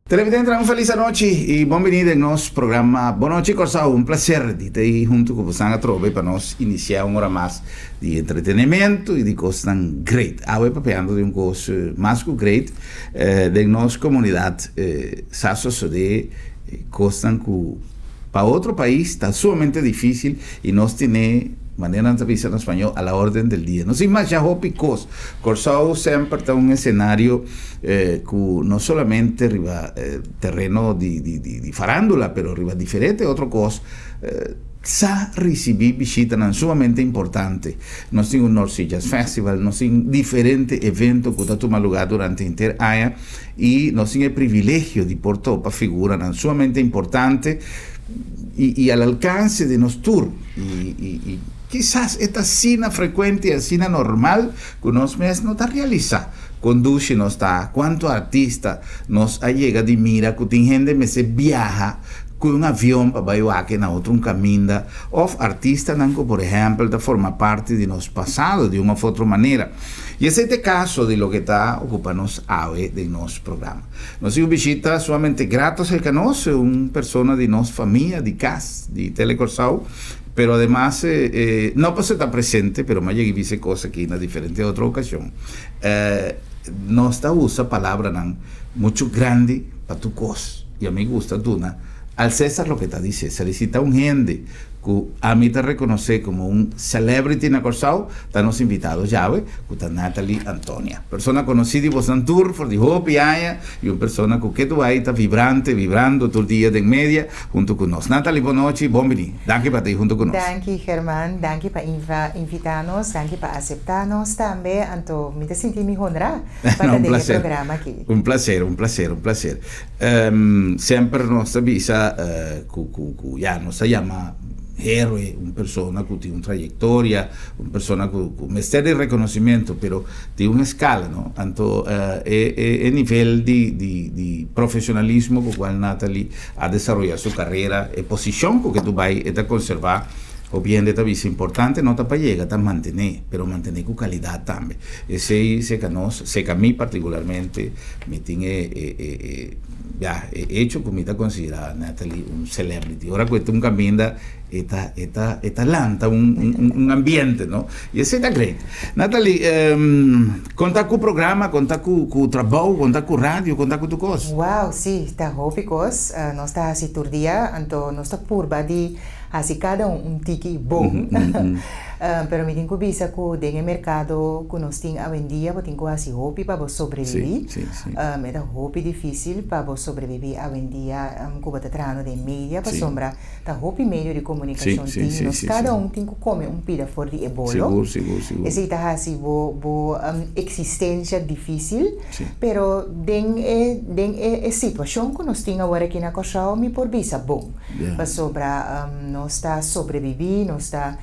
Televidente, uma feliz noite e bem-vindo em nosso programa Boa Noite Corsao. Um prazer de ter aí junto com você a trove para nós iniciar uma hora mais de entretenimento e de coisas tão great. Agora papeando de um coisa mais que great da nossa comunidade. Sa suceder coisas que para outro país está sumamente difícil e nós temos maneira de avisar em espanhol a la orden del día. Nos imagina picos. Corsao sempre está um cenário que não somente arriba terreno de farándula, pero arriba diferente outra coisa. Sa receber visita não sumamente importante. Nós temos o North Sea Jazz Festival, nós temos diferentes eventos que estão tomando lugar durante a inteira ano e nós temos o privilégio de portar para figura não sumamente importante e ao alcance de nosso tour. E quizás esta cena frecuente, a cena normal, que nós mesmos não está realizando. Conduz nos está, quanto artista nos chega de mira, que tem gente que se viaja com um avião para ir na outro caminho, ou artista que, por exemplo, da forma parte de nosso passado de uma outra maneira. E esse é o caso de lo que está ocupando hoje de nosso programa. Nós temos visita somente gratos a nós, uma pessoa de nossa família, de casa, de Telecorsao, pero además no para estar presente, pero me llegué dice cosas aquí en diferente otra ocasión. No está usa palabra mucho grande para tu cosa y a mí gusta tuna. Al César lo que te dice, se necesita un gente que a mí te reconoce como un celebrity en Corsao, están los invitados llave, que está Natalie Antonia, persona conocida y vos en tour for the Hope y una persona que tú ahí está vibrando todo el día de en media junto con nosotros. Natalie, buenas noches, bienvenida. Danke para ti junto con nosotros. Danke, Germán, danke para invitarnos, danke para aceptarnos también, anto me sentí muy honrada para un tener el programa aquí. Un placer. Siempre nos avisa que ya nos llama héroe, una persona que tiene una trayectoria, una persona que merece de reconocimiento, pero de una escala, ¿no? Tanto el nivel de profesionalismo con el cual Natalie ha desarrollado su carrera, posición que tú vas a conservar, o bien de esta visa importante, no está para llegar, está mantener, pero mantener con calidad también. Ese que a mí particularmente me tiene ya hecho que me está considerada Natalie un celebrity. Ahora cuesta un camino esta lanta, un ambiente, ¿no? Y ese está great. Natalie, conta con programa, conta con trabajo, conta con radio, conta con tu cosa. Wow, sí, está hópicos, no está así turdia, anto no está purba de así cada un tiki bom. Pero me tengo visa que en el mercado que nos tiene hoy en día, pues tengo así hopi para sobrevivir. Sí. Me da hopi difícil para sobrevivir hoy en día, como te trano de media, para sombra, da hopi medio de comunicación. Cada uno tiene que comer un pida for de ebolo. Seguro. Ese está así, existencia difícil, pero den situación que nos tiene ahora aquí en Corsao, me por visa bom. Para sobra, no está sobrevivir, no está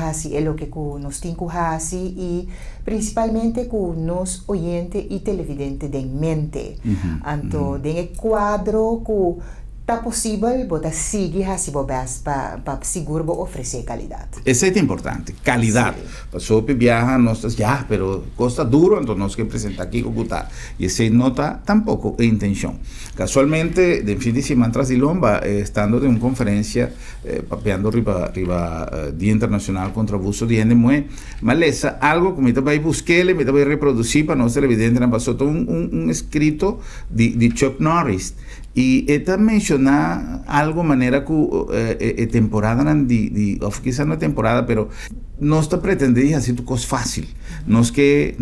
así, es lo que nos tiene que hacer y principalmente con nos oyentes y televidentes de mente. Anto, den el cuadro que está posible, botar sigue así para seguro ofrecer calidad. Eso es importante, calidad. Pasó que viaja, no estás ya, pero costa duro, entonces nos que presentar aquí con Cutá. Y ese nota tampoco es intención. Casualmente, de fin de semana tras Lomba, estando de una conferencia, papeando arriba Día Internacional contra Abuso de Género, maleza, algo que me voy a buscar, me voy a reproducir para no ser evidente, pasó todo un escrito de Chuck Norris. Y esta menciona algo manera que temporada o quizás no temporada, pero no está pretendiendo hacer tu cosa fácil. No es que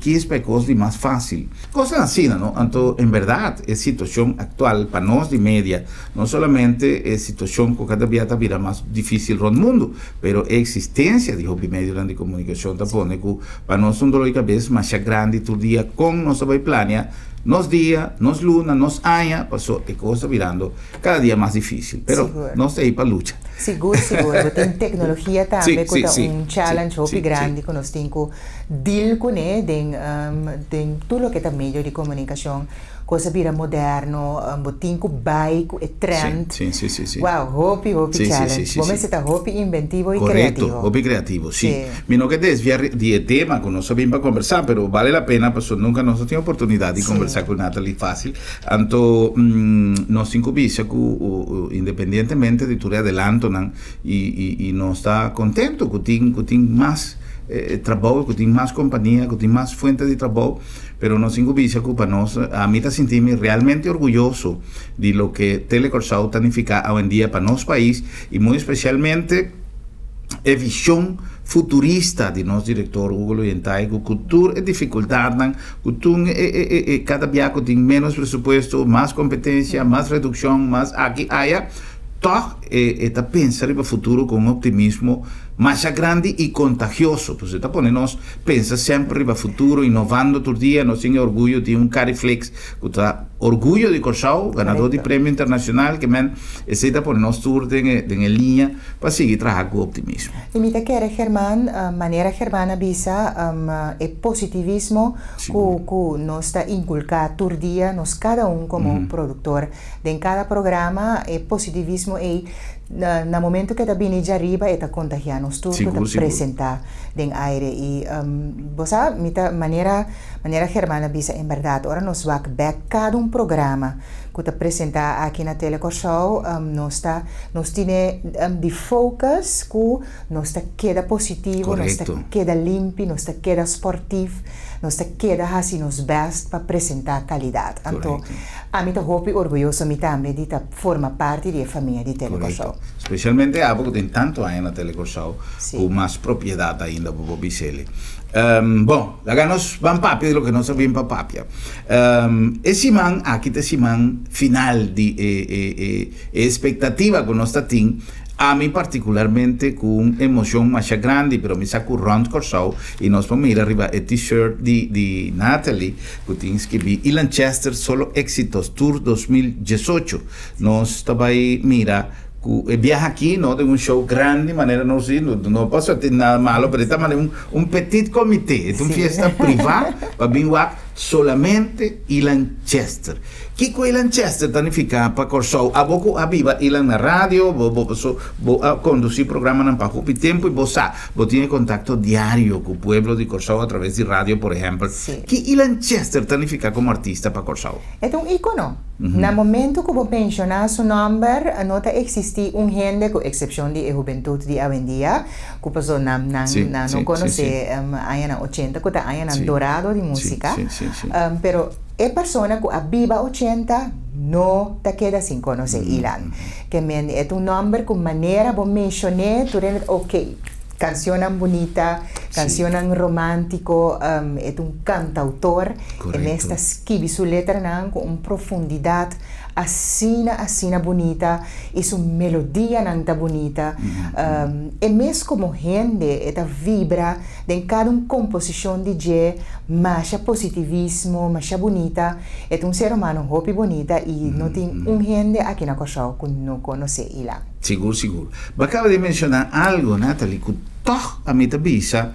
quis para cosas de más fácil. Cosas así, ¿no? Entonces, en verdad, es situación actual para nos de media, no solamente es situación que cada día está más difícil en el mundo, pero existencia de hobby medio de comunicación te pone que para nosotros un dolor de cabeza más grande todo día con nuestra plania. Nos día, nos luna, nos año, pasó que cosa virando cada día más difícil, pero no está ahí para lucha. Seguro. Tem tecnologia também, que é um challenge muito grande que nós temos que deal com, né, tem tudo que é meio de comunicação. Cosa vira moderno, botinco, bike, e trend. Sì. Wow, hobby challenge. Come siete hobby inventivo e Correcto, creativo. hobby creativo, sí. Mino que desviar de tema que no sabemos para conversar, pero vale la pena, pues nunca nos tiene oportunidad de conversar conversar con Natalie fácil. Anto, nos incubisa que independientemente de tu adelanto, y nos está contento que tiene más trabajo, que tiene más compañía, que tiene más fuente de trabajo, pero nos incubisa que para nos, a mí te sentirme realmente orgulloso de lo que Telecorsao significa hoy en día para nuestro país y muy especialmente visión futurista de nuestro director Hugo Loyentai, que cultura es dificultad, cultura cada día tiene menos presupuesto, más competencia, más reducción, más aquí, allá, todo está pensando en el futuro con un optimismo más grande y contagioso. Pues está poniéndonos, pensa siempre en el futuro, innovando todo el día, nos tiene orgullo de un Cariflex, que está orgullo de Corsao, ganador de premio internacional, que está poniéndonos tour en línea para seguir trabajando con optimismo. Y mira que era Germán, manera germana visa, el positivismo que nos está inculcado todo el día, nos cada uno como productor, de cada programa, el positivismo no momento que está vindo de arriba está contagiando tudo que está apresentar en aire y vos sabes manera germana bisa en verdad ahora nos va back cada un programa que está apresenta aqui na Telecorsao nos tiene de focus que nos queda positivo, correcto. Nos queda limpio, nos queda sportivo, nos queda assim nos best para apresentar calidad. Então a mim estou muito orgulhoso me também de forma parte da família de Telecorsao. Especialmente porque tem tanto aí na Telecorsao com mais propriedade ainda para o Bicele. Bom, agora nós vamos para lo que nós sabemos para papia. Esse man, aqui tem esse man final de expectativa que nós temos, a mí particularmente con emoción más grande, pero me saco round Corsao y nos vamos a ir arriba el t-shirt de Natalie, que tienes que ver, y Lanchester solo éxitos Tour 2018. Nos estaba ahí, mira, viaja aquí, ¿no? De un show grande, manera no pasa nada malo, pero esta manera un petit comité, es una fiesta privada para venir solamente Lanchester. ¿Qué es Lanchester significa para Corsao? A poco aviva Ilan na radio, vos conducir programas para poco tiempo y vos tienes contacto diario con el pueblo de Corsao a través de radio, por ejemplo. ¿Qué es Lanchester significa como artista para Corsao? Es un ícono. En el momento que vos mencionas su nombre, no existe un gente, con excepción de la juventud de hoy en día, que pasó no conoce en los 80, que está en dorado de música. Pero la persona que viva 80 no te queda sin conocer Ilan. Que es un nombre con manera vos mencioné, tú eres canción bonita, canción romántico, es un cantautor, en esta escribe su letra con una profundidad así bonita, y su melodía nanta bonita, y mes como gente, esta vibra de cada composición de más positivismo, más bonita, es un ser humano muy bonita y no tiene un gente aquí en Corsao que no conoce Ilan. Seguro. Acaba de mencionar algo, Natalie, que todo a mi visa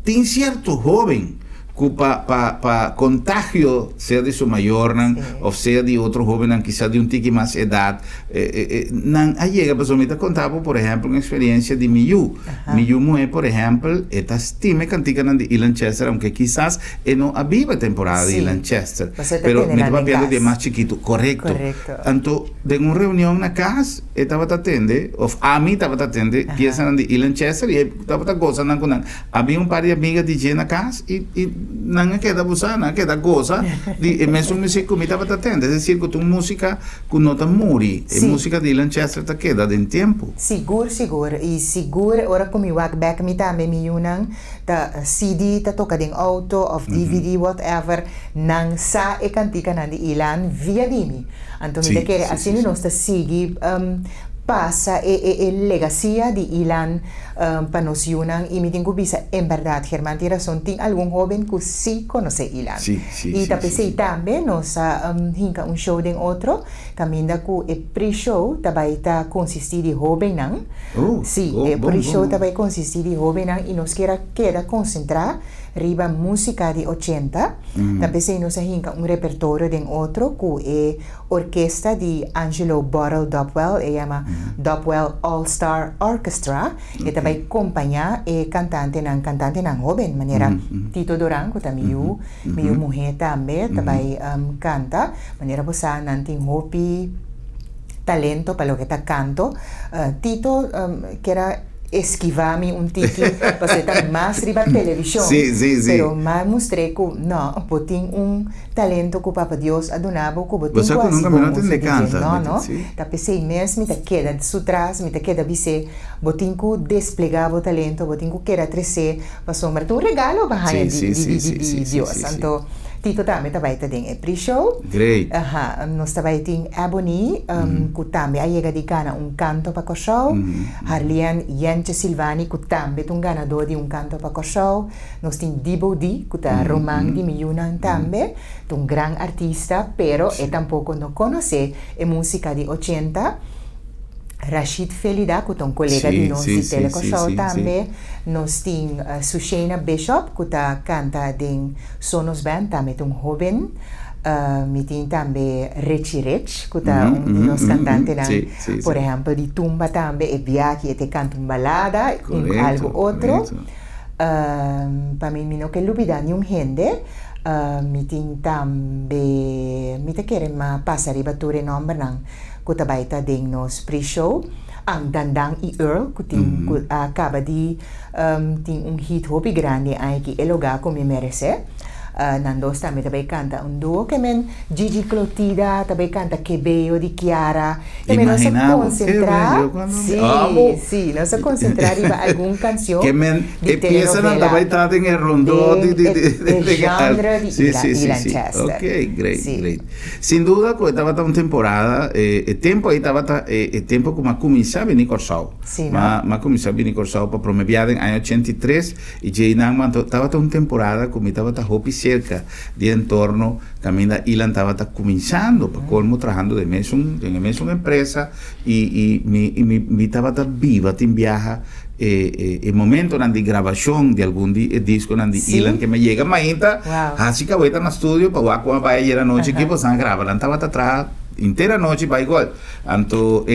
tiene cierto joven que para contagio, sea de su mayor, o sea de otro joven, quizás de un tique más edad, llega, pues me contaba, por ejemplo, una experiencia de Miyu. Miyu Mue, por ejemplo, esta estime cantica de Lanchester, aunque quizás no había temporada de Lanchester, pero me estaba viendo de más chiquito, correcto. Entonces, de una reunión en la casa, estaba atende, o a mí estaba atende, piensan de Lanchester y estaba gozando con había un par de amigas de en la casa y no queda busana, queda cosa de mesmo música me estaba atende, es decir, que tu música que no te muri, música de Lanchester te queda de tiempo. Seguro, y seguro, ahora como mi walk back mi también mi unang ta CD ta toca en auto of DVD whatever nang sa e cantica nan di Ilan via dimi. Anto mi quiere así no sta sigi pasa legacia de Ilan para nos yunan y me tengo visa en verdad Germán tiene razón tiene algún joven que sí conoce Ilan y también nos hinca un show de otro caminda que el pre-show tabaita consistir de joven el pre-show tabaita consistir de joven y nos queda concentrar riba música de 80. También se nos hinca un repertorio de otro que es orquesta de Angelo Bottle Dopwell, se llama Dopwell All Star Orchestra, y también acompaña cantante nan joven, manera Tito Duran, que también mujer también, canta, manera posa nanting hopi talento para lo que está canto. Tito que era esquivami un tiki, pues está más riba televisión. Pero más mostré que no, botín un talento que Papa Dios adonaba, que botín quase nunca me noten de canta. No. Tapi sei mes me te queda sutras, me te queda bise, botín que desplegaba talento, botín que queda trece, pasó un regalo para Dios. Santo Tito também tem pre-show. Great. Nós também tem Ebony, que também aí chega de gana canto para o show. Harlian Yente Silvani, que também é ganador de canto para o show. Nós tem Dibo Di, que é Roman de Miunan também. É grande artista, pero tampouco não conhece a música de 80. Rashid Felida, que é colega de nós de Teleco também. Nós temos Sushena Bishop, que canta em Sonos Band, também é jovem. Me tem também Richie Rich, que é nosso cantante, por exemplo, de Tumba também, e Biaki, e canta balada, algo outro. Para mim, não quero olvidar nenhum gente. Me tem também, me te querem passar e bater o nome, que também está dentro nos pre-show. Ang Dandang e Earl, que acaba de ter hit hobby grande aí que é lugar como merece. Nandos também canta duo que men Gigi Clotilde também canta Que Bello de Chiara. Que men se concentrar, sim, não se concentrar em alguma canção. Que men empiezan a estar en el rondó de genre de Lancaster. Ok, great. Sin duda, que estaba una temporada, el tiempo ahí estaba el tiempo como comienza a venir Corsao. Ma comienza a venir Corsao para promediar en año 83 y Jainan estaba una temporada como estaba Hopi cerca de entorno camina Ilan estaba comenzando para colmo trabajando de mes una empresa y mi estaba viva tin viaja el momento de grabación de algún disco de Ilan que me llega mañana así que voy a estudio para cuando vaya ayer anoche que pues grabar estaba atrás inteira noite vai igual. Anto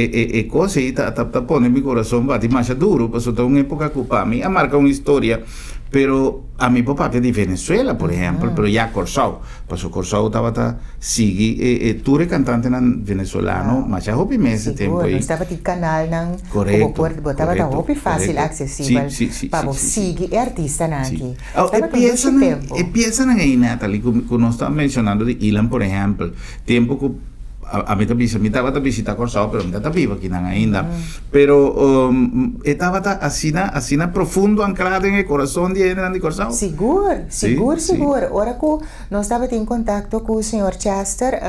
cosa e ta pone mi corazón bate mais duro, pasó toda una época que para mí marca una historia, pero a mi papá que de Venezuela, por ejemplo, pero ya Corsao, pasó Corsao estaba sigue tour cantante venezolano, mas já hopi meses tempo aí. Estava de canal nan correcto, botava da hopi fácil acessível para seguir artista nan aqui. Empiezan aí, Natalie, que nós estamos mencionando de Ilan, por ejemplo, tempo que a mí estaba a visitar Corsao, pero me está viva aquí ainda. Pero estaba así profundo anclado en el corazón de Corsao. Seguro. Ahora que nós estaba en contacto con el señor Chester,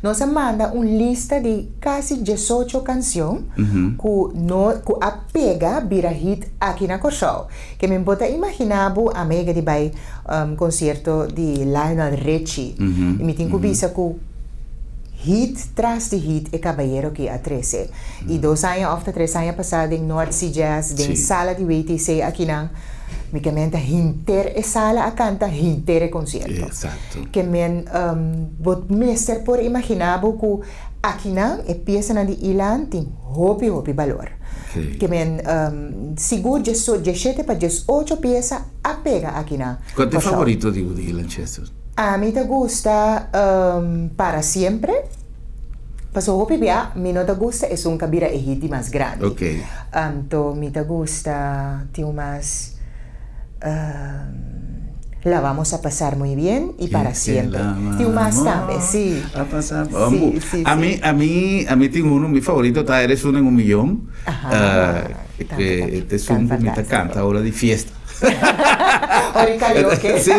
nos manda una lista de casi 18 canciones que apega vira hit aquí en Corsao. Que me puedo imaginar a mega de vai concierto de Lionel Richie. Y me tengo vista que hit tras de hit e caballero que a 13. E 2 anos of 3 anos passado em North Sea Jazz, em sala de WTC aqui na me comenta hinter e sala a canta hinter e concerto. Exato. Que men bot meester por imaginabo que aqui na e pieza na de Ilan tem hopi valor. Que men seguro de 17 para 18 pieza apega aqui na. Qual é o favorito de Ilan Chester? A mí te gusta Para Siempre. Pasó hopi bia, mi no te gusta es un cabira hit más grande. Okay. Anto mi te gusta tío más La vamos a pasar muy bien y para siempre. Tío más también, sí. A pasar. Sí. A mí tengo uno, mi favorito está Eres uno en un millón. Que este es un que canta ahora de fiesta. Sí.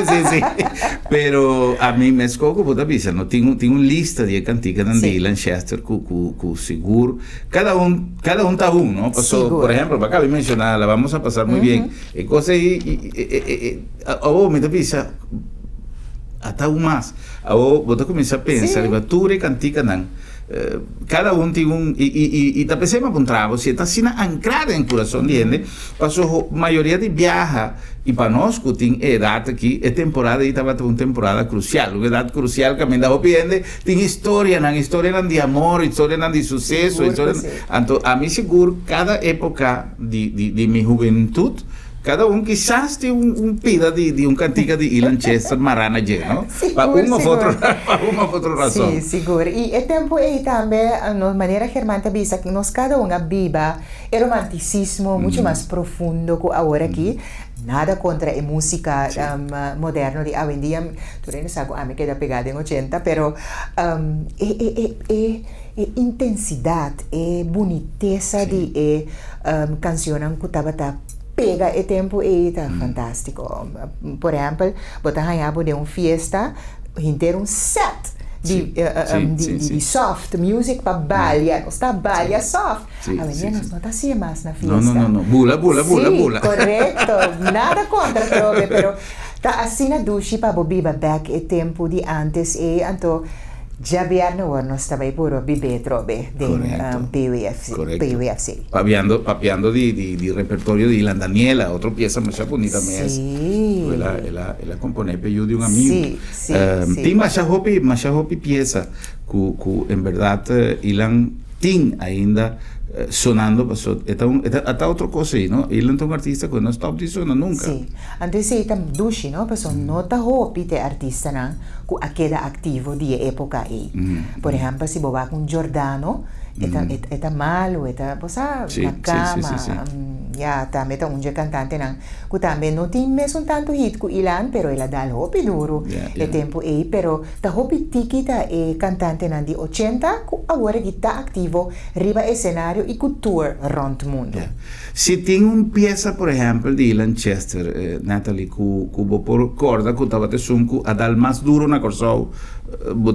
Pero a mí me escoco por la no tengo una lista de canticas de Lancaster que seguro cada un está uno, ¿no? Por ejemplo, para acá mencionar la vamos a pasar muy bien. Cosas me te pisa hasta aún más. Ahora vos te comienzas a pensar, Sí. y tú y cantica, cada uno tiene y te pensé un trago, si está así anclada en el corazón, ¿entiendes? Pasó mayoría de viaja, y para nosotros, tiene edad aquí, es temporada, y estaba una temporada crucial, una edad crucial que me da piende, tiene historia de amor, historia de suceso, Seguro historia, que sí. a mí seguro, cada época de mi juventud, cada uno quizás tiene un pida de un cantica de Ilan Chester Marana, ¿no? Para una u otra razón. Sí, seguro. Y el tiempo ahí también, de manera germana, visa que nos cada una viva el romanticismo mucho más profundo que ahora aquí. Nada contra la música moderna de hoy en día. Tú no sabes, a mí queda pegada en 80, pero intensidad, boniteza de canción que estaba pega el tiempo e está fantástico. Por ejemplo, botar de uma fiesta, inteiro um set de soft music para balha. Nós está balha soft. A menina nós não está assim mais na fiesta. No. Bula. Correto. Nada contra, pero está assim na ducha para bobiba back e tempo de antes e então já viernes nós estava aí por beber trobe de PUFC. Papeando de repertorio de Ilan Daniela, otra pieza más bonita también. Sí. Ela compone pedido de un amigo. Sí. Tiene más hopi pieza que en verdad Ilan tiene ainda sonando, hasta otra cosa ahí, ¿no? Ilan es un artista que no está audicionando nunca. Sí. Antes sí, tam dushi, ¿no? Pero no está hopi de artista, ¿no? Que queda activo de época ahí. Por ejemplo, si boba con Giordano, está malo, está posa na cama. Ya, también está un cantante, ¿no? Que también no tiene un tanto hit con Ilan, pero él da el hopi duro el tiempo ahí, pero está hopi tiki, está cantante de 80, que ahora está activo, arriba escenario y que tour rond el mundo. Si tiene una pieza, por ejemplo, de Ilan Chester, Natalie, que por corda, que estaba te sunku, a dar más duro una cosa,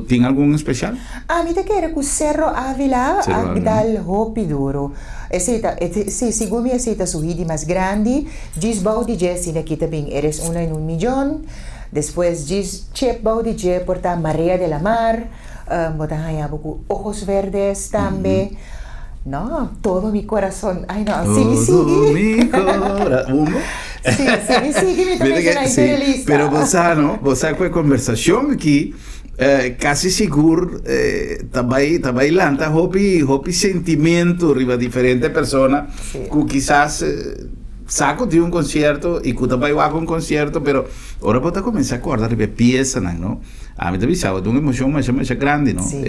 ¿tiene algún especial? A mí te quiero que Cerro Ávila da el hopi duro. Según mi aceita su hit más grande, Gis Baudi Jesse, aquí también eres una en un millón. Después Gis Chep Baudi Je, porta María de la Mar, botan allá Ojos Verdes también. No, todo mi corazón. Ay, no, todo mi corazón. Sí, me también soy lista. Pero vos sabes que conversación aquí, casi seguro, está bailando, hopi sentimiento arriba de diferentes personas, que quizás saco de un concierto y que está bailando un concierto, pero ahora vos te comienzas a acordar de piezas, ¿no? A mí te avisaba, de una emoción más grande, ¿no? Sí,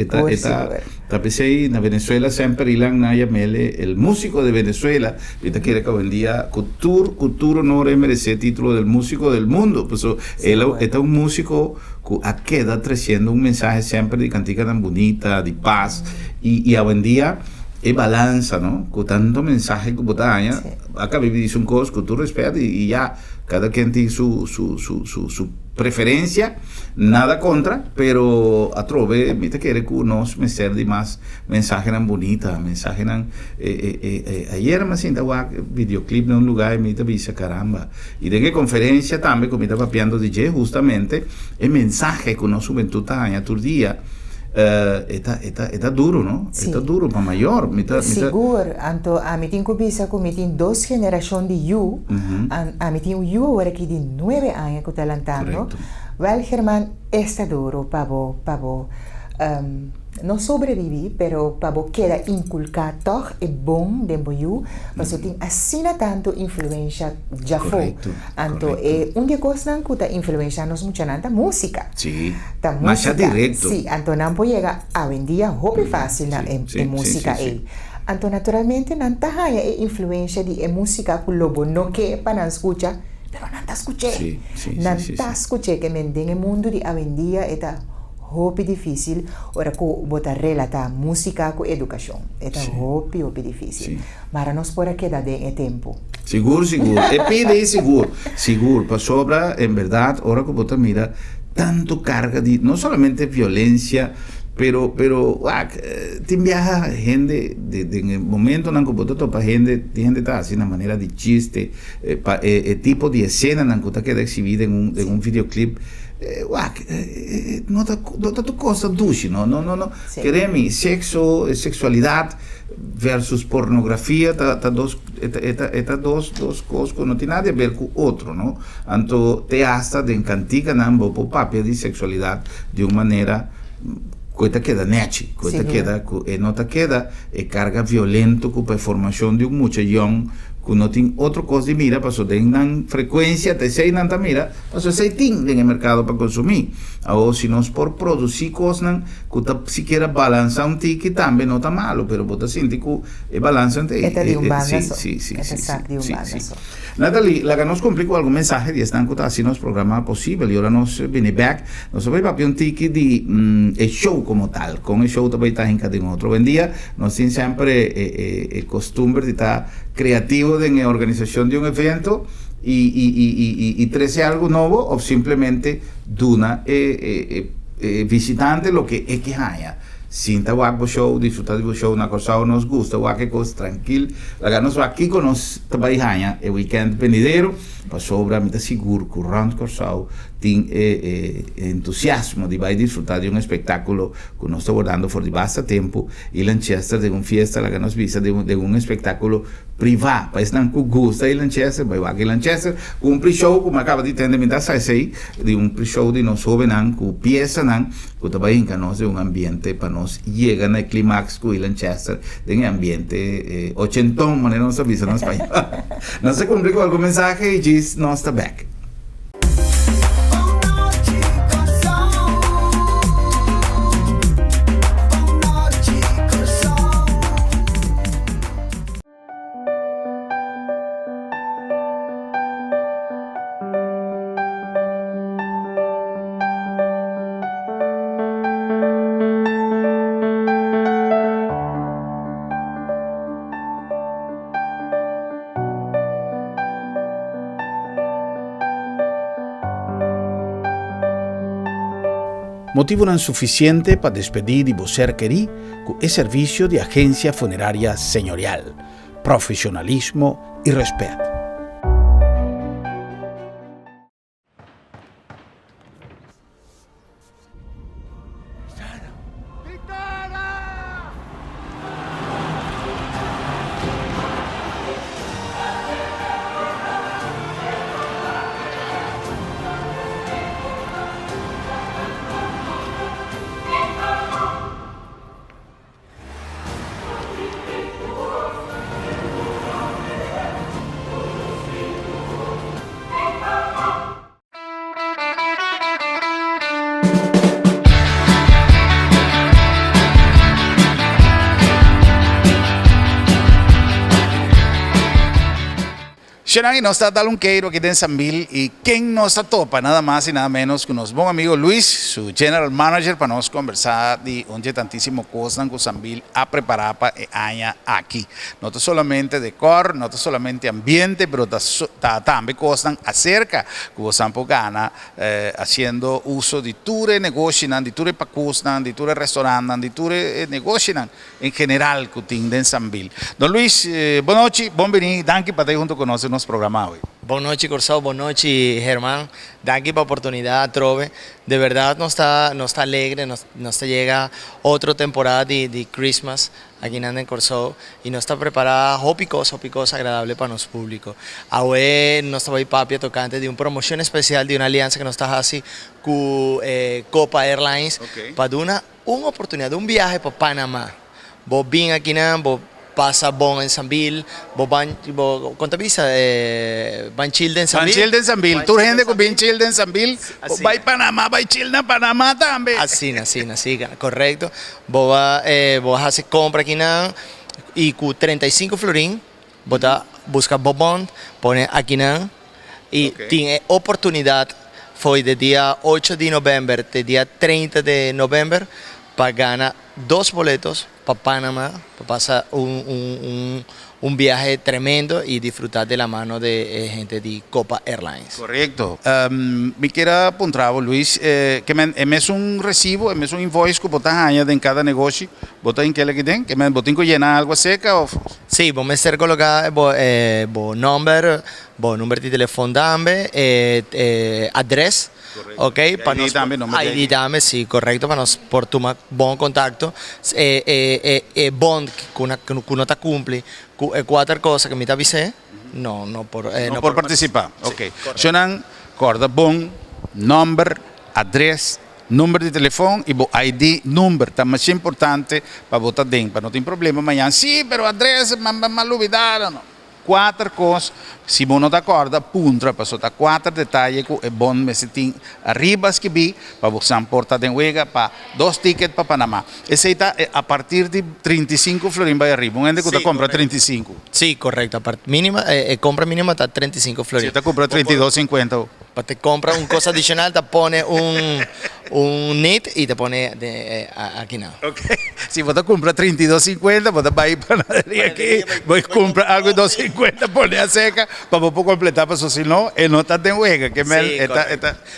pensé en Venezuela siempre Ilan Naya Mele, el músico de Venezuela, y te quiere que hoy en día cultura no merece título del músico del mundo, pues él es un músico que queda creciendo un mensaje siempre de cantica tan bonita, de paz, y hoy en día es balanza, ¿no? Con tanto mensaje que botaña, acá dice un cosa que tú respetas y ya, cada quien tiene su preferencia, nada contra, pero a trove, me te quiere que nos me de más mensaje tan bonita, mensaje tan, ayer me siento videoclip en un lugar y me te dice caramba, y de qué conferencia también, como me estaba papiando DJ, justamente, el mensaje que nos juventud taña tu día, está duro, ¿no? Sí. Está duro para mayor. Seguro. Anto, a mí tengo visa que me tiene dos generaciones de you. A mí tengo you ahora que de 9 años que está lanzando. Well, Germán, está duro para vos. No sobreviví, pero para vos queda inculcar todo el bon de you. Pero tiene así tanto influencia ya fue. Anto, un día cosa que está influencia nos mucho nada música. Sí. Más directo. Sí, anto no puede llegar a hoy en día hobby fácil en música ahí. Anto naturalmente no hay influencia de música que lobo no que para escuchar, pero no te escuché. No te escuché que en el mundo de hoy en día está hobby difícil, ahora que botar relatar música con educación. Está hobby difícil. Pero nos puede quedar en el tiempo. Seguro. Pide seguro. Para sobra, en verdad, ahora que botar mira, tanto carga de, no solamente violencia, pero te viaja gente en el momento en que botar topa gente está haciendo una manera de chiste, tipo de escena en que queda exhibida en un videoclip. nota tu cosa dulce, no. Sí. Queremi, sexo, sexualidad versus pornografía, dos cosas que no tienen nada a ver con otro, ¿no? Anto te hasta de encantica nambo po papia de sexualidad de una manera coita queda nechi, coita queda, no te queda carga violento con performación de un mucho young que no tiene otra cosa de mira, pasó de una frecuencia, te sei nanta mira, pasó sei ting en el mercado para consumir. O si no es por producir cosas que siquiera balanza un tiki también no está malo, pero vos te sientes que balanza un tiki. Este de un banda, sí. sí. Natalie, la que nos complicó algún mensaje de están que así nos programa posible y ahora nos viene back, nos va a un tiki de el show como tal, con el show también está en cada otro. Buen día, nos tiene siempre costumbre de estar creativo en la organización de un evento y trece algo nuevo o simplemente duna visitante lo que es que haya. Sinta o show, disfrutar do show, na cosa nos gusta, o que cosa tranquilo. La nos va aqui com nós trabalhando o weekend venidero, para sobra a seguro que o round corsao tem entusiasmo de vai disfrutar de um espetáculo que nós estamos dando por de basta tempo e Lanchester de uma fiesta, la que nos visa de um espetáculo privado, para estar com gusto e Lanchester, vai aqui Lanchester, com pre-show, como acaba de entender, me dá aí, de um pre-show de nós jovens, com pieza, que também que nós de um ambiente para nós llega al clímax con Lanchester en ambiente ochentón, manera no se avisa en español. No se cumple con algún mensaje y Gis no está back. Motivo non suficiente para despedir y vocer querí con el servicio de agencia funeraria señorial, profesionalismo y respeto. Xenagui nos está dando un queiro aquí en Sanville y quien nos topa nada más y nada menos que nuestro buen amigo Luis, su general manager, para nos conversar de un tantísimo cosas que Sanville ha preparado para el año aquí. No solamente decor, no solamente ambiente, pero también cosas acerca que vos han gana haciendo uso de ture negocio, de ture pacusnan, de ture restaurante, de ture negocio en general que tienen en Sanville. Don Luis, buenas noches, bienvenido, danke para estar junto con nosotros programa hoy. Buenas noches, Corsao. Buenas noches, Germán. Danke por la oportunidad, Trove. De verdad nos está alegre, nos llega otra temporada de Christmas aquí en Corsao y nos está preparada hopicos agradable para nuestro público. Ahora nos está papi tocante de una promoción especial de una alianza que nos está haciendo con Copa Airlines para dar una oportunidad de un viaje para Panamá. Vos bien aquí vos pasa bon en Sanville, vos ¿cuánta visa? Van childe en Sanville. Van childe en Sanville. Tu gente con bien childe en Sanville. Va a Panamá, va a childe en Panamá también. Así, correcto. Vos vas a hacer compra aquí y con 35 florín, vos busca bobón, pone aquí y tiene oportunidad. Fue de día 8 de noviembre, de día 30 de noviembre, para ganar 2 boletos para Panamá, para pasar un un viaje tremendo y disfrutar de la mano de gente de Copa Airlines. Correcto. Me quiero apuntar, Luis, que es un recibo, es un invoice que botas años en cada negocio, botas en que le queden, que me botín que llena algo seca o... Sí, vos me ser colocar número de teléfono también, address. Correcto. Ok, para ID también, nombre de ID también, sí, correcto, para nos por tu buen contacto. Bond que uno te cumple, cuatro cosas que me te avisé, no por participar. Sí, Ok. Sonan corda bon, number, address, número de teléfono y ID number, está más importante para votar dentro, para no tener problema mañana. Sí, pero address, mal olvidado, no. Quatro coisas, se você não está acorda, punta, para soltar quatro detalhes que é bom, mas tem arriba que vi, para você importar de huega, para 2 tickets para Panamá. Esse aí está a partir de 35 florins vai arriba, um ende que você compra 35. Sí, correcto, mínima, compra mínima está 35 Se florins. você compra 32,50. Para te compra una cosa adicional, te pone un NIT y te pone aquí nada. Ok. Se você compra 32,50, você vai para a panaderia aqui, vai comprar algo de 2,50, pone a seca, para você completar, para se não, não está de huega. Que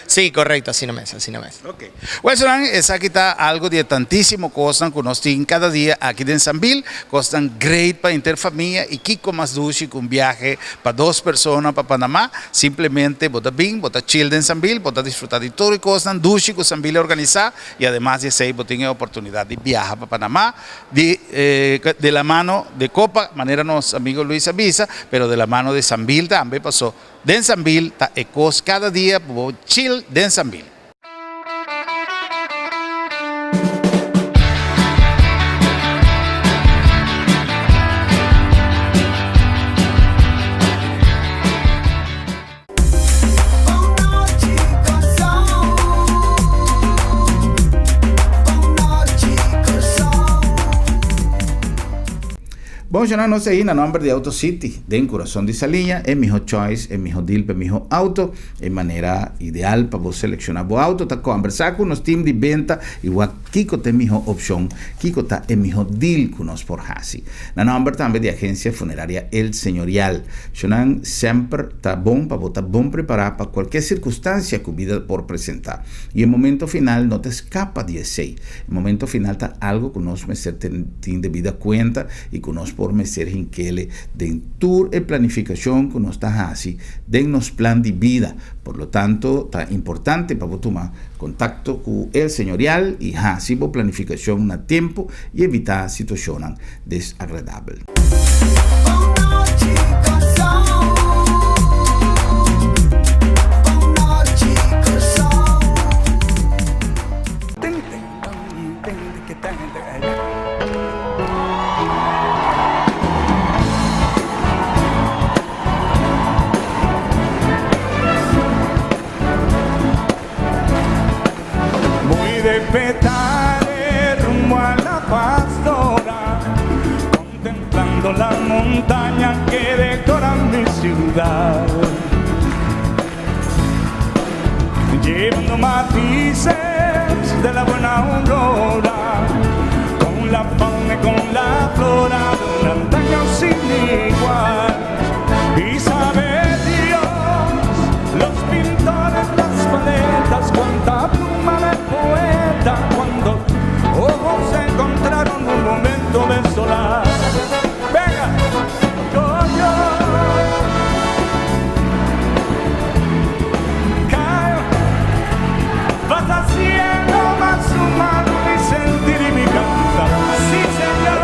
Sí, correcto, así no es, así no es. Ok. Bueno, esa aquí está algo de tantísimo costan que nos tienen cada día aquí en Sanville, costan great para interfamilia y Kiko más dulce con viaje para 2 personas para Panamá, simplemente bota bien, bota chill en Sanville, bota disfrutar de todo y costan dulce con Sanville organizar y además de 6 tienen oportunidad de viajar para Panamá de la mano de Copa, manera nos amigos Luis avisa, pero de la mano de Sanville también pasó. De Sanville está ecos cada día, chill de Sanville. Bom, já não sei na nombre de Auto City, de corazón de Salinha, é meu choice, é meu deal para meu auto, é maneira ideal para você selecionar o auto, tá conversar com os time de venta e o Kiko tem minha opção, Kiko tá é meu deal com nós por Hasi. Na nombre também de agência funerária El Señorial, Shonan sempre tá bom para botar bom preparado para qualquer circunstância que a vida por apresentar. E o momento final não te escapa de esse. O momento final tá algo que nós me tem devida conta e que nós por meser hinquele de tour e planificación que nos está así de nos plan de vida. Por lo tanto, está importante para tomar contacto con el señorial y así planificación a tiempo y evitar situaciones desagradables. Petare rumbo a la pastora, contemplando la montaña que decoran mi ciudad, llevando matices de la buena aurora, con la fauna y con la flora de un antaño sin igual. Y sabe Dios, los pintores, las paletas, cuánta pluma de poeta, cuando ojos se encontraron un momento de solar. Venga, yo cae, vas haciendo más humano mi sentir y mi cantar. Sí, señor.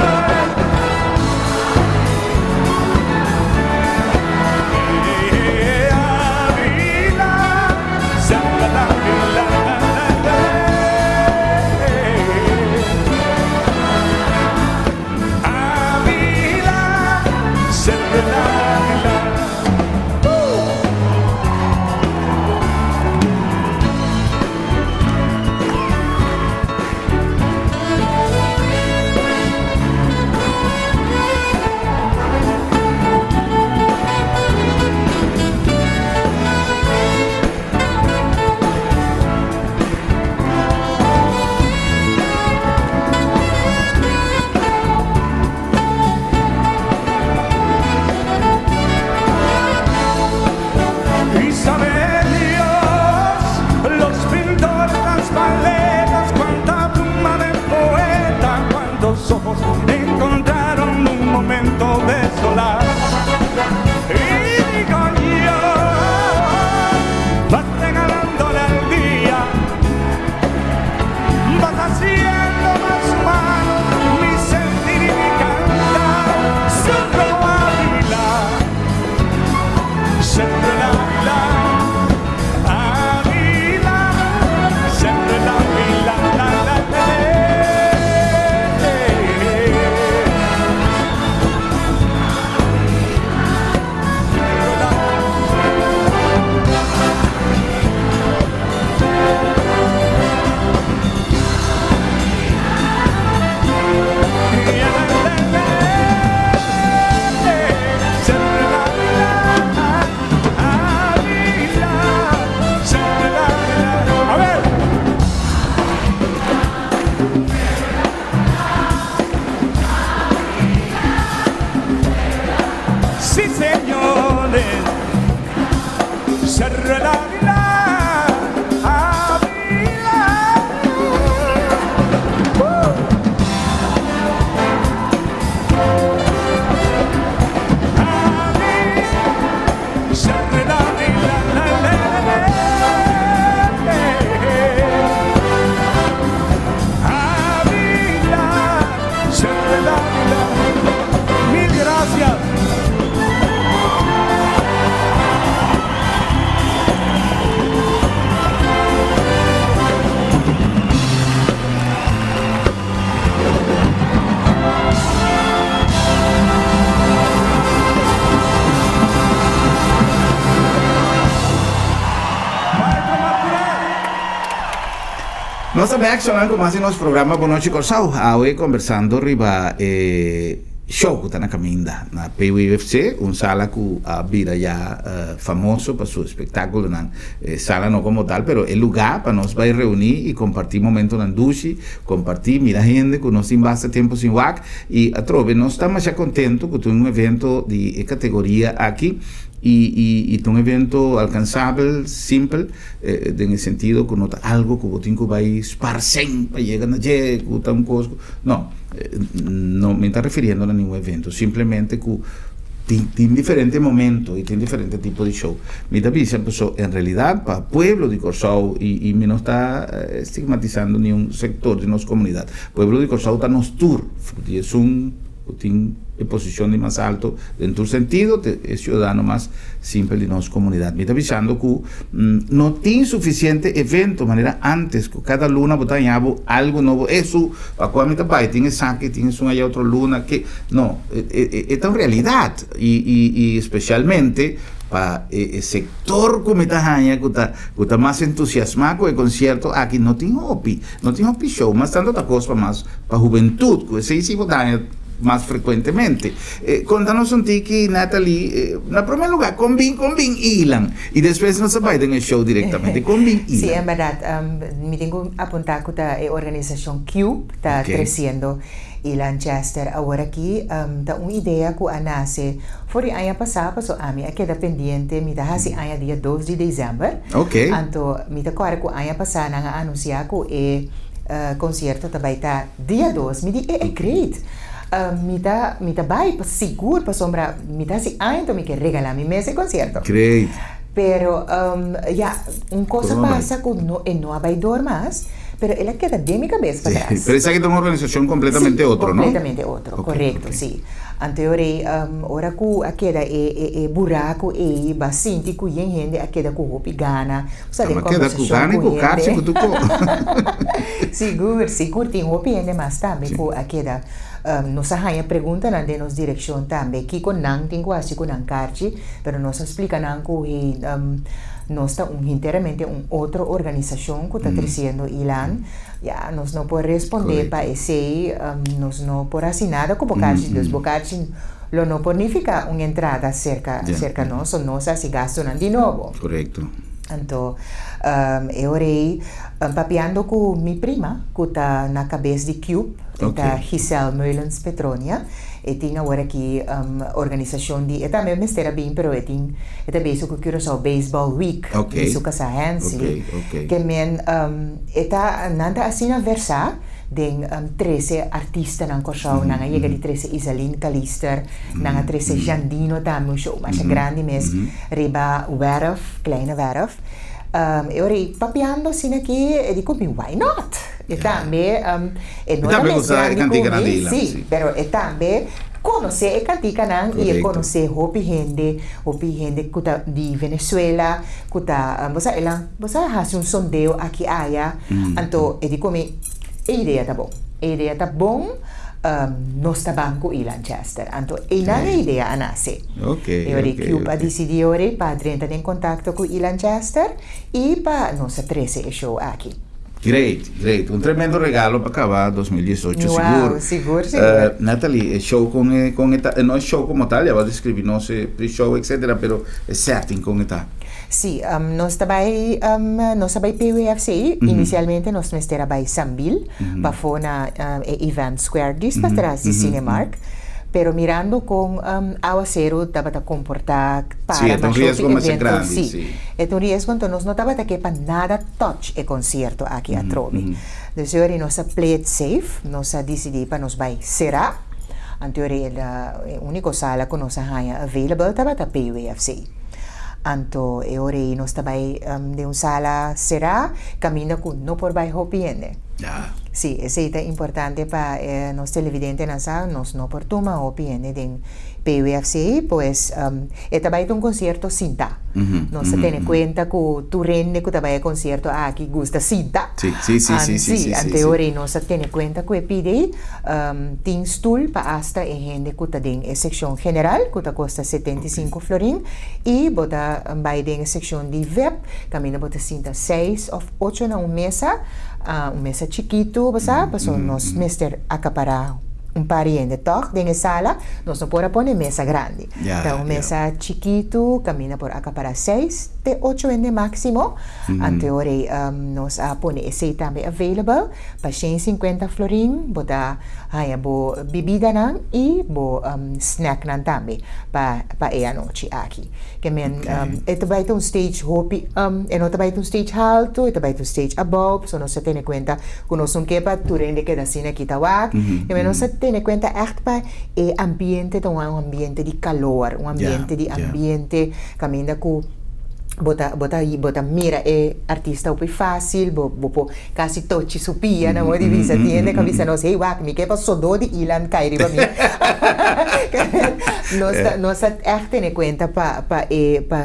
Nós também accionando como assim nosso programa Boa Noite Corsau. Hoje conversando riba show que está na caminda na PUFC, sala que vira já famoso para seu espetáculo, na sala não como tal, pero é lugar para nós vai reunir e compartir momento na duche, compartir, mira gente que nós tem bastante tempo sem WAC e a trove, nós estamos já contentos que tem evento de categoria aqui e um evento alcançável, simples, no sentido que não está algo que você tem que vai esparcer para chegar na gente, que está coisa. Não me está referindo a nenhum evento, simplesmente que tem diferentes momentos e tem diferentes tipos de show. Me está pensando, em realidade, para o pueblo de Corsau, e me não está estigmatizando nenhum setor de nossa comunidade. O pueblo de Corsau está nos tour, porque tem posição de mais alto dentro do sentido, é cidadão mais simples de nossa comunidade. Me está avisando que não tem suficiente evento, de maneira antes, que cada luna botar algo novo. Isso, para quando me pai, tem saque, tem uma outra luna, que não, é tão realidade, e especialmente para o setor como está que está mais entusiasmado com o concerto, aqui não tem hobby show, mas tanto da coisa mais para a juventude, que se isso mais frequentemente. Conta-nos tiki, Nathalie, na primeiro lugar, com Bing Ilan, e depois nós vamos ter show diretamente com Bing Ilan. Sim, é verdade. Me tenho apontar que a organização Cube está crescendo em Lancaster. Agora aqui, está uma ideia que a nasce foi ano passado, passou a mim, aqui é pendiente, me dá assim, dia 2 de dezembro. Ok. Então, me dá claro que ano passado, nós anunciar que o concerto também está dia 2, me diz, é great. Me dá bem, seguro, para sombra, me dá assim, então me quer regalar me esse concerto. Great. Pero, coisa passa que não vai dormir mais, pero ela queda de minha cabeça para trás. Pero esa que é uma organização completamente outra, não? Completamente outra, correto, sim. Anteriormente, ora que a queda é buraco e bastante que gente a queda com roupa gana. Mas queda com gana e com carte que tu Seguro, tem roupa ainda mais também com a queda. Nossa rainha pergunta na nos direção também que com não tem quase com não carte, pero nós explica não que nós está inteiramente outra organização que está crescendo Ilan. Já nós não podemos responder para esse, nós não podemos assinar com bocage dos bocage lo não pode ficar uma entrada cerca nós, nós se gastam de novo. Correto. Então, eu orei papeando com minha prima, que está na cabeça de Cube, da Giselle Meulens Petronia, e tem agora aqui organização de, também me estera bem, pero é também isso que eu quero só Baseball Week, isso que a Hansley, que men, está nada assim a versar, den 13 artistas ng Corsau, nanga yega di 13 Isaline Kalister, nanga 13 Jandino tamo show, mas grande mes, riba Werf, kleine Werf. Eu ri papiando sin aqui e dico, why not? E também, não é mais grande como sim, pero e também conhecer e cantica nang e conhecer hopi gente kuta di Venezuela, kuta, você faz sondeo aqui aya, então e dico me a ideia tá bom, nós estamos com Lancaster. Então, a ideia a nascer. Eu decidi para entrar em contato com Lancaster e para nossa 13 show aqui. Great. Tremendo regalo para acabar 2018, seguro. Nathalie, show no es show como tal, ya va a describir, no sé, pre-show, etcétera, pero es setting con esta. Sim, nós trabalhamos PUFC, inicialmente nós trabalhamos Sambil, para fora Event Square, para trás de Cinemark, pero mirando com aguacero, estava a comportar para um risco mais grande. Sim, é um risco, então nós não estava aqui para nada touch o concerto aqui a Trove. Então, nós play it safe, nós decidimos para nós vai será, anterior a única sala que nós tinha available estava a PUFC. Anto eore nós também de uma sala será caminho com não por baixo piende. Sim, isso é importante para nós televidentes nós não por tomar o piende de PUFC, pois é também um concerto cinta. No se tiene cuenta que tu rende que vaya a concierto aquí gusta cita. Sí. Ante ora no se tiene cuenta que pide tin stool para hasta en gente que está en sección general que cuesta 75 florín y bota vai en sección de web camina bota cinta 6 o 8 na un mesa chiquito, ¿verdad? Pues nos mister acaparado un pariente toch en sala nos no puede poner mesa grande un mesa chiquito camina por acá para 6 de 8 en de máximo ante ahora nos pone ese también available para 150 florín bota bo bebida nan y bo snack nan también para esa noche aquí que men esto va a un stage hopi no te va a un stage alto esto va a un stage above so no se tiene cuenta que no son que para tu rende que da cine quitawak que men no se tiene cuenta echt para el ambiente un ambiente de calor un ambiente de ambiente camina ku bota mira artista upi fácil bo casi tochi supia na mo divisa tiene camisa no sei wak mi que pasó do de ilan kairi ba mi no está echt tiene cuenta pa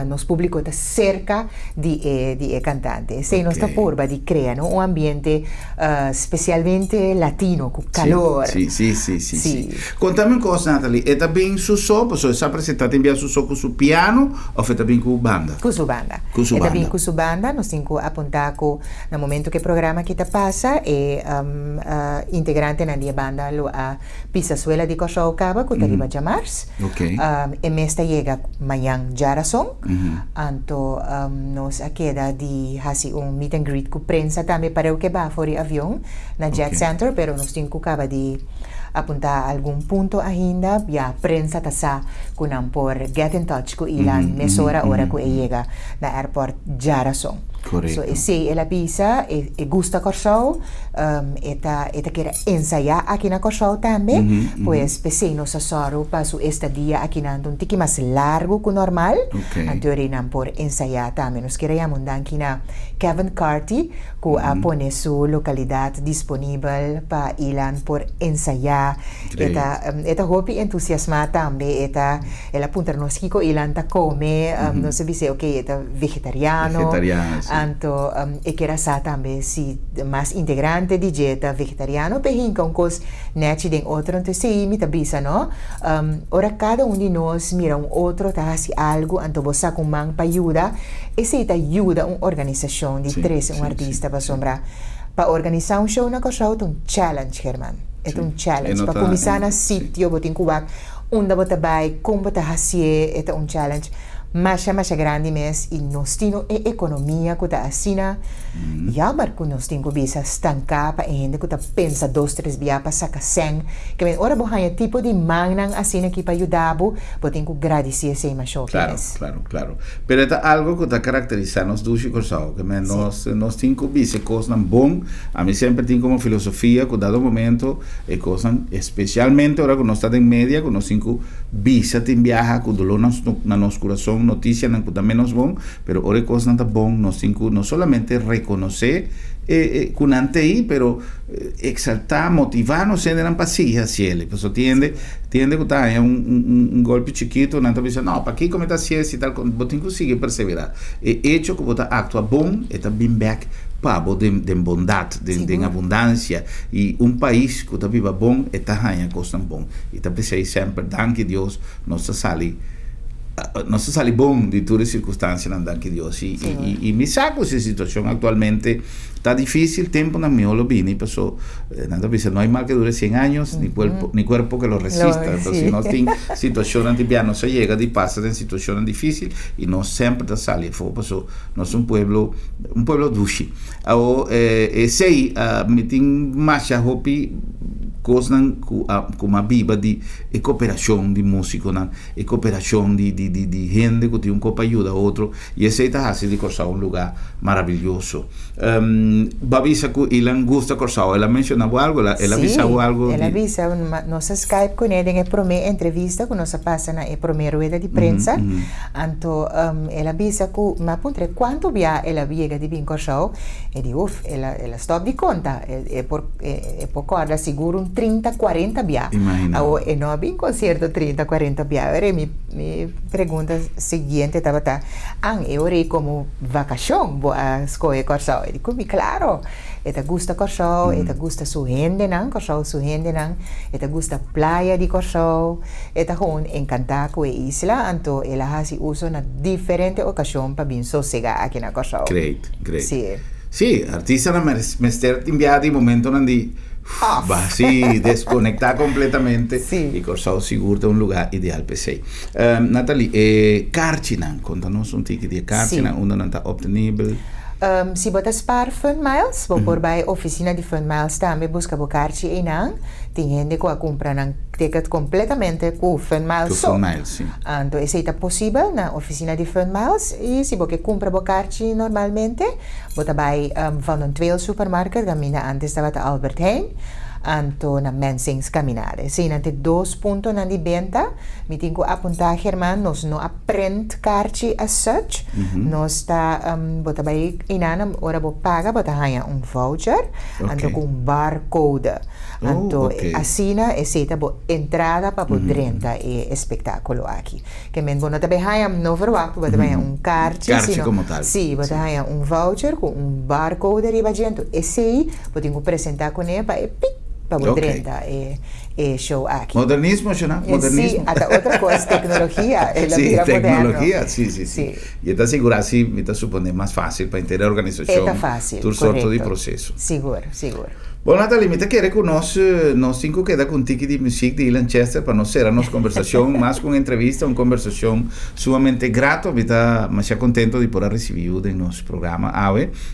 nos público está cerca de cantante sei no está porba di crea no un ambiente especialmente latino con calor sí. Contame una cosa Natalie está bien su so pues esa presentata envia su so con su piano o está bien con banda con su banda e também com sua banda nós temos que apontar que no momento que o programa que está passa integrante na minha banda a Pisazuela de Cochaucaba que está riba de mars e mesta chega amanhã Jarason então nós queda de fazer meet and greet com prensa também para o que vai fora o avião na Jet Center pero nós temos que acabar de apuntar algum ponto ainda e a prensa está com por get in touch com ilan mesora hora que chega na airport Jarason. Correcto. So, se ela pisa e gusta Corsau, eta quer ensaiar aqui na Corsau também, pues pensei nossa soro para sua estadia aqui na um tiki mais largo que o normal, então por ensaiar também. Nós queríamos andar aqui na Kevin Carty, que a pone sua localidade disponível para ilan por ensaiar. Eta hopi entusiasmada também, ela apunta nos que ilan ta come, não se dice ok, eta vegetariano. Anto quero saber também se mais integrante de dieta vegetariano perrinca cos net den outro então se imita bisa no ora cada de nós mira outro tá assim algo anto você com man para ajuda e se tá ajuda organização de três artista para sombra para organizar show na coisa challenge Herman challenge para começar na sítio botin cubac onde você vai como você fazer challenge mais grande mês e nós temos a economia que está assim jammer que nós temos que bisa estancar para a gente que está pensa 2-3 dias para sacar 100 que men ora bohanha tipo de manang assim aqui para ajudar bo tem que agradecer esse mais claro pero é algo que está caracterizando nos duas coisas que men nós temos que bisa coisas bom a mim sempre tem como filosofia que dado momento e coisas especialmente ora que nós está em média que nós temos que bisa tem viaja com dolor na nosso coração notícia não está menos bom, pero ora coisa não está bom, nós temos que não solamente reconhecer com antei, pero exaltar, motivar, não ser na paciência, se ele, pessoa tiende que está golpe chiquito, não está pensando, não, para aqui como está ciência e tal, você tem que conseguir perseverar. E hecho que você atua bom, está bem back para de bondade, de abundância e país que está viva bom, está ganhando coisa bom. E está pensando sempre, danke Deus, nossa sali bom de todas as circunstâncias andando que Deus e me saco essa situação atualmente está difícil tempo na minha olobini pessoa nada dice no hay mal que dure 100 años ni cuerpo que lo resista entonces nós tem situação antibiano se chega de passa em situação difícil e nós sempre está sali foi pessoa nós pueblo dushi ou sei me tem mais hopi coisas com uma biba de cooperação de músico e cooperação de gente que tem copa ajuda a outro e esse está assim de Corsau lugar maravilhoso babisa que Ilan gusta Corsau ela mencionava algo ela avisou algo ela avisa nossa Skype com ele em primeira entrevista que nós passa na primeira rueda de prensa então ela avisa que mas pontre quanto via ela viega de bem Corsau e de ela stop de conta por corda seguro 30, 40 bia. Imagina. E não havia concerto 30, 40 bia. Agora, minha pergunta seguinte estava, eu irei como vacação, vou escolher Corsao. Eu digo, claro, eu gosto Corsao, eu gosto su gente, Corsao su gente, eu gosto praia de Corsao, eu gewoon encantado com a isla, então ela faz uso na diferente ocasião para vir sossegar aqui na Corsao. Great. Sim. Sì, artista na mester inviati momento onde va si desconectar completamente Sì. e Corsao sicuro è un lugar ideale per sei. Natalie, Karchinan, contanos un ticket di Karchinan, onde non sta obtenibile. Se você spar Fun Miles, vou por bij oficina de Fun Miles também busca bocarchi e não. Tem gente que compra um ticket completamente com Fun Miles só. Fun Miles, sim. Então, isso é possível na oficina de Fun Miles. E se você compra bocarchi normalmente, você vai van een tweede supermarkt, dan mina antes estava Albert Heijn. Anto na mensings caminare. Sim, ante 2 pontos na di venta, mi tengo apuntar, Germán, nos no aprend kartje as such, nos está, bota vai inana, ora bo paga, bota haya voucher, anto com barcode. Anto assina e seta bo entrada para bo 30 e espetáculo aqui. Que men bo nota haya no verwacht, bota haya kartje, Kartje como tal. Sì, bota haya voucher com barcode riba gente, e sei, bo tengo apresentar com ele para para 30 e show aqui. Modernismo, ¿no? Modernismo. Sí, hasta otra cosa, tecnología. Sí, tecnología, moderno. sí. Y está seguro así, me está supone más fácil para entender la organización. Está fácil, todo sorto de proceso. Seguro. Bom, Natalie, me querer que nós cinco queda com tique de música de Ilan Chester para nós ser a nossa conversação, mais com entrevista, uma conversação sumamente grato, me está mais contento de poder receber o nosso programa,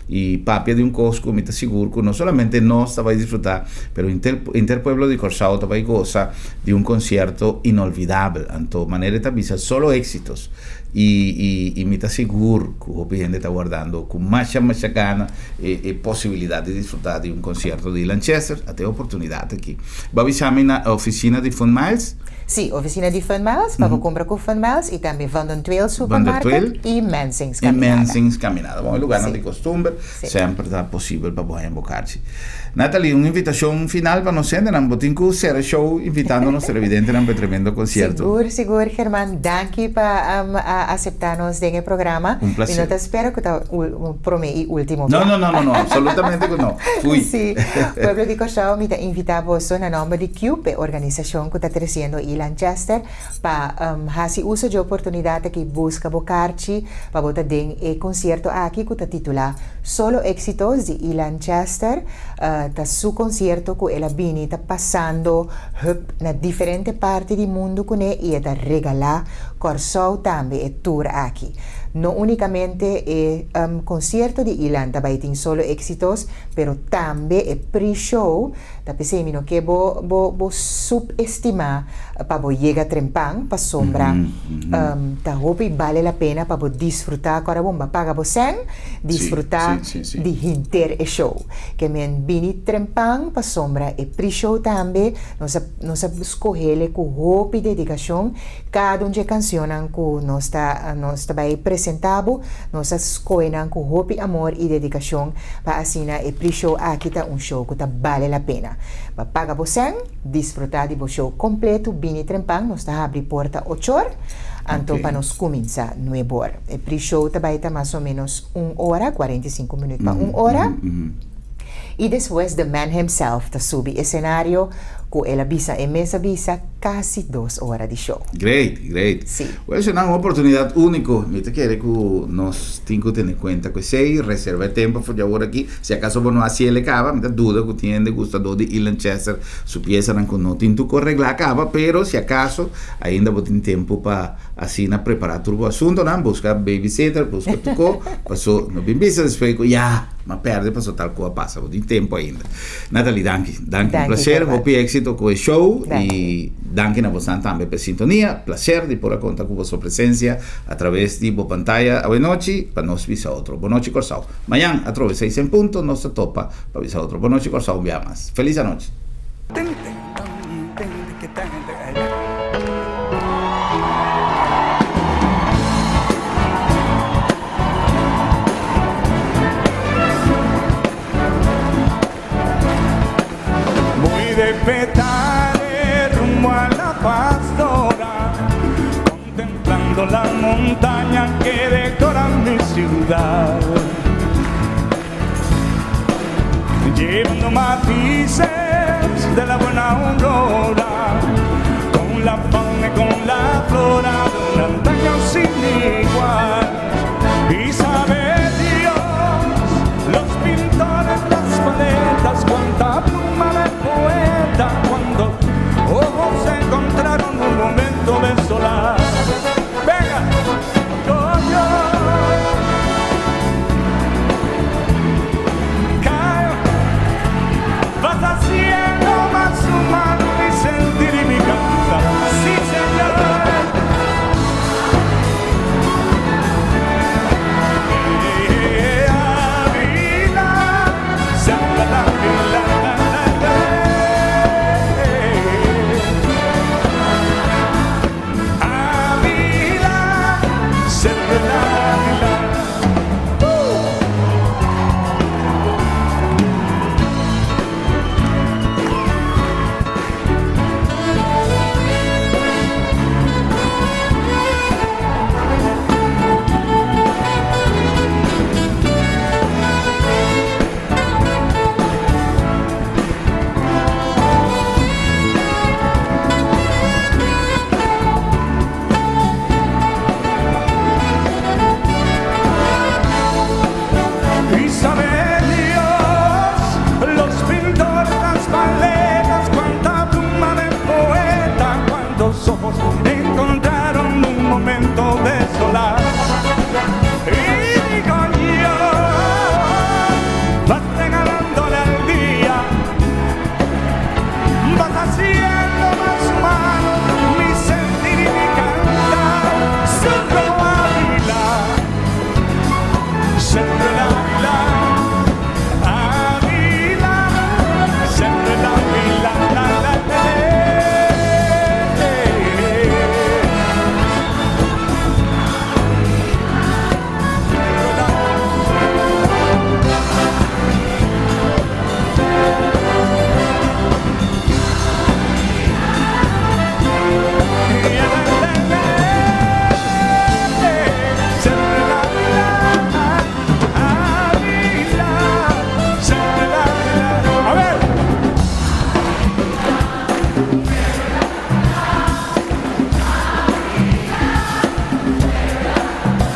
e papia de cosco, me está seguro que não somente nós vai desfrutar, mas o interpueblo de Corsao vai gozar de concerto inolvidável, então, maneira de visa solo éxitos. E me está seguro que o gente está guardando com mais gana e possibilidade de desfrutar de concerto de Ilan Chester, até oportunidade aqui. Vai avisar na oficina de Fun Miles? Sim, oficina de Fun Miles, para comprar com Fun Miles e também Van den Tweel supermarket e Mensings Caminada. Mensings Caminada, bom lugar de costume, sempre está possível para poder embocar-se. Natalie, uma invitação final para nós ainda, não botinho ser show invitando-nos televidentes a um tremendo concerto. Seguro, Germán, danke para aceitar-nos nesse programa. Prazer. E não te espero que para mim último. Não, absolutamente que não. Fui. Sim, o Pueblo de Corsao me invita a você na nome de CUPE, organização que está trazendo Ilan Chester, para fazer uso de oportunidade que busca bocarchi, para botar um concerto aqui que está titulado Solo Éxitos de Ilan Chester. Tá su concerto que ela vini tá passando na diferente parte do mundo com ele e tá regalar Corsao também é tour aqui. Não unicamente é concerto de Ilan, também tem solo éxitos, pero também é pre-show, tá pensando no que vou subestimar para vou chegar trempang, para sombra, tá hope vale a pena para vou desfrutar, agora vamos pagar você, desfrutar de inteiro show. Que men bini trempang, para sombra, é pre-show também, nós escolher com hope e dedicação, cada de canção que nós vai apresentar, nós escolhemos com hope, amor e dedicação, para assim é pre-show aqui tá show que tá vale a pena. Para pagar você, desfrutar de show completo, bini trempang, nós tá abre porta 8 horas, então para nós começar 9 horas. O pre-show também tá mais ou menos 1 hora, 45 minutos para 1 hora. E depois the man himself tá subir cenário com ela visa e mesa visa quase 2 horas de show. Great. Sim. Well, é uma oportunidade única. Me te quero que nós temos que ter em conta que sei, reserva tempo para agora aqui. Se acaso você não assim ele acaba, me dá dúvida que tem de gostador de Ilan Chester, su pieza não não tem que arreglar acaba, pero se acaso ainda você tem tempo para assim preparar todo o assunto, não buscar babysitter, buscar tuco, passou no bem bisa depois mas perde passou tal coisa passa, tem tempo ainda. Natalie, danke, um prazer, hope éxito com o show e danke a você também pela sintonia, prazer de poder contar com a sua presença através de boa pantalla. Boa noite, para nós visar outro. Boa noite, Corsao. Amanhã, a través de 6 em ponto, nós topa para visar outro. Boa noite, Corsao, um dia mais. Feliz noite. Muy de estaré rumbo a la pastora, contemplando la montaña que decoran mi ciudad, llevando matices de la buena aurora, con la fauna y con la flora de un antaño sin igual. Y sabe Dios, los pintores, las paletas, cuánta pluma de poeta, cuando ojos se encontraron un momento de solar. Venga, yo cae, vas haciendo más humano mi sentir y mi cantar. Sí, señor. Ojos encontraron un momento de solar. Y digo yo, vas regalándole al día, vas haciendo más humano mi sentir y mi cantar. Cerro Ávila, Cerro Ávila, Ávila, Cerro Ávila, la la la.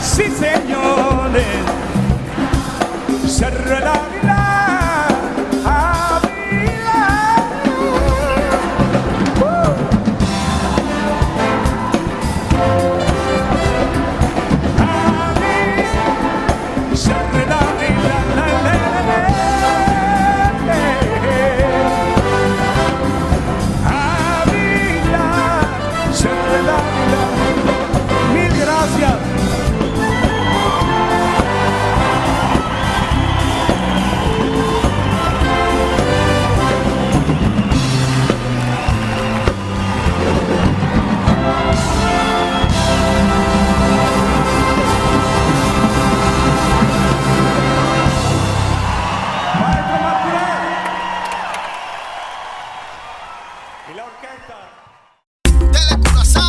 Sí, señores, Cerro Ávila, Ávila. Cerro Ávila, la la la la. Ávila, Cerro Ávila. Mil gracias. Maestro Martínez y la orquesta. Dele Curazao.